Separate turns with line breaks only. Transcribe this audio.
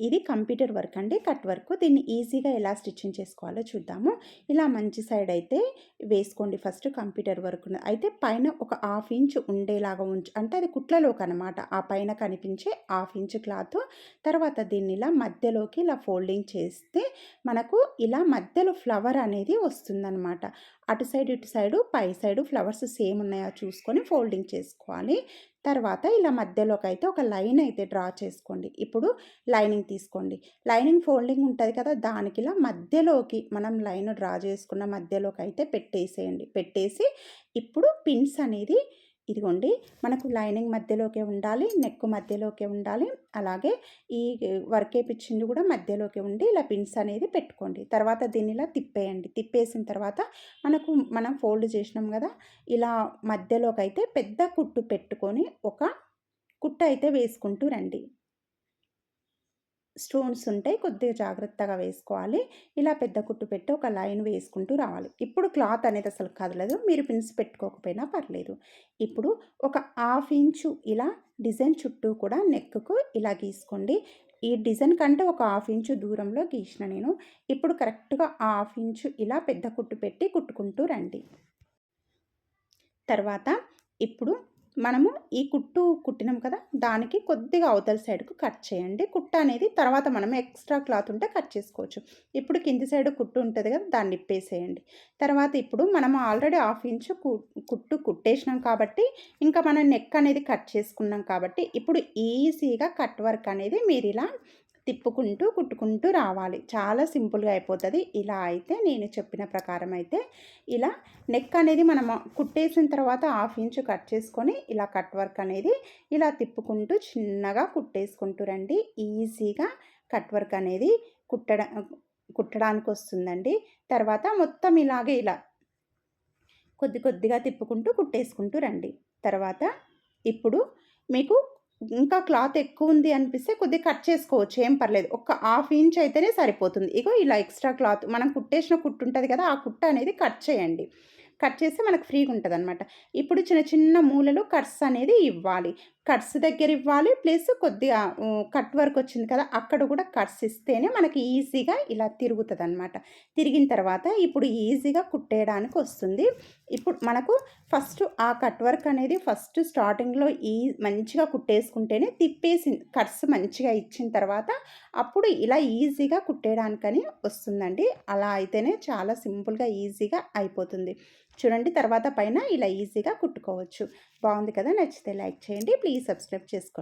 ఇది computer work అండి, cut work. దీన్ని ఈజీగా ఎలా స్టిచ్చింగ్ చేసుకోవాలో చూద్దాము. ఇలా మంచి సైడ్ అయితే వేసుకోండి. ఫస్ట్ కంప్యూటర్ వర్క్ అయితే పైన ఒక 1/2 ఇంచ్ ఉండేలాగా అంటే అది కుట్లలోకి అనమాట. ఆ పైన కనిపించే 1/2 ఇంచ్ క్లాత్. తర్వాత దీన్ని ఇలా మధ్యలోకి ఇలా ఫోల్డింగ్ చేస్తే మనకు ఇలా మధ్యలో ఫ్లవర్ అనేది వస్తుందన్నమాట. అటు సైడ్ ఇటు సైడు పై సైడు ఫ్లవర్స్ సేమ్ ఉన్నాయా చూసుకొని ఫోల్డింగ్ చేసుకోవాలి. తర్వాత ఇలా మధ్యలోకి అయితే ఒక లైన్ అయితే డ్రా చేసుకోండి. ఇప్పుడు లైనింగ్ తీసుకోండి. లైనింగ్ ఫోల్డింగ్ ఉంటుంది కదా, దానికి ఇలా మధ్యలోకి మనం లైన్ డ్రా చేసుకున్న మధ్యలోకి అయితే పెట్టేసేయండి. పెట్టేసి ఇప్పుడు పిన్స్ అనేది ఇదిగోండి, మనకు లైనింగ్ మధ్యలోకే ఉండాలి, నెక్ మధ్యలోకే ఉండాలి, అలాగే ఈ వర్క్ వేయించింది కూడా మధ్యలోకి ఉండి ఇలా పిన్స్ అనేది పెట్టుకోండి. తర్వాత దీన్ని ఇలా తిప్పేయండి. తిప్పేసిన తర్వాత మనం ఫోల్డ్ చేసినాం కదా, ఇలా మధ్యలోకి అయితే పెద్ద కుట్టు పెట్టుకొని ఒక కుట్టు అయితే వేసుకుంటూ రండి. స్టోన్స్ ఉంటాయి, కొద్దిగా జాగ్రత్తగా వేసుకోవాలి. ఇలా పెద్ద కుట్టు పెట్టి ఒక లైన్ వేసుకుంటూ రావాలి. ఇప్పుడు క్లాత్ అనేది అసలు కదలదు, మీరు పిన్స్ పెట్టుకోకపోయినా పర్లేదు. ఇప్పుడు ఒక 1/2 ఇంచు ఇలా డిజైన్ చుట్టూ కూడా నెక్కు ఇలా గీసుకోండి. ఈ డిజైన్ కంటే ఒక 1/2 ఇంచు దూరంలో గీసిన నేను. ఇప్పుడు కరెక్ట్గా 1/2 ఇంచు ఇలా పెద్ద కుట్టు పెట్టి కుట్టుకుంటూ రండి. తర్వాత ఇప్పుడు మనము ఈ కుట్టు కుట్టినాం కదా, దానికి కొద్దిగా అవతల సైడ్కు కట్ చేయండి. కుట్ట అనేది తర్వాత మనం ఎక్స్ట్రా క్లాత్ ఉంటే కట్ చేసుకోవచ్చు. ఇప్పుడు కింది సైడ్ కుట్టు ఉంటుంది కదా, దాన్ని ఇప్పేసేయండి. తర్వాత ఇప్పుడు మనం ఆల్రెడీ 1/2 ఇంచు కుట్టు కుట్టేసినాం కాబట్టి ఇంకా మనం నెక్ అనేది కట్ చేసుకున్నాం కాబట్టి ఇప్పుడు ఈజీగా కట్ వర్క్ అనేది మీరు ఇలా తిప్పుకుంటూ కుట్టుకుంటూ రావాలి. చాలా సింపుల్గా అయిపోతుంది. ఇలా అయితే నేను చెప్పిన ప్రకారం అయితే ఇలా నెక్ అనేది మనం కుట్టేసిన తర్వాత 1/2 ఇంచు కట్ చేసుకొని ఇలా కట్ వర్క్ అనేది ఇలా తిప్పుకుంటూ చిన్నగా కుట్టేసుకుంటూ రండి. ఈజీగా కట్ వర్క్ అనేది కుట్టడానికి వస్తుందండి. తర్వాత మొత్తం ఇలాగే ఇలా కొద్దిగా తిప్పుకుంటూ కుట్టేసుకుంటూ రండి. తర్వాత ఇప్పుడు మీకు ఇంకా క్లాత్ ఎక్కువ ఉంది అనిపిస్తే కొద్దిగా కట్ చేసుకోవచ్చు, ఏం పర్లేదు. ఒక 1/2 ఇంచ్ అయితేనే సరిపోతుంది. ఇగో ఇలా ఎక్స్ట్రా క్లాత్ మనం కుట్టేసిన కుట్టు ఉంటుంది కదా, ఆ కుట్టు అనేది కట్ చేయండి. కట్ చేస్తే మనకు ఫ్రీగా ఉంటుందన్నమాట. ఇప్పుడు చిన్న చిన్న మూలలో కట్స్ అనేది ఇవ్వాలి. కట్స్ దగ్గర ఇవ్వాలి, ప్లస్ కొద్దిగా కట్ వర్క్ వచ్చింది కదా, అక్కడ కూడా కట్స్ ఇస్తేనే మనకి ఈజీగా ఇలా తిరుగుతుందన్నమాట. తిరిగిన తర్వాత ఇప్పుడు ఈజీగా కుట్టేయడానికి వస్తుంది. ఇప్పుడు మనకు ఫస్ట్ ఆ కట్ వర్క్ అనేది ఫస్ట్ స్టార్టింగ్లో మంచిగా కుట్టేసుకుంటేనే తిప్పేసి కట్స్ మంచిగా ఇచ్చిన తర్వాత అప్పుడు ఇలా ఈజీగా కుట్టేయడానికని వస్తుందండి. అలా అయితేనే చాలా సింపుల్గా ఈజీగా అయిపోతుంది. చూడండి, తర్వాత పైన ఇలా ఈజీగా కుట్టుకోవచ్చు. బాగుంది కదా, నచ్చితే లైక్ చేయండి, ప్లీజ్ సబ్స్క్రైబ్ చేసుకోండి.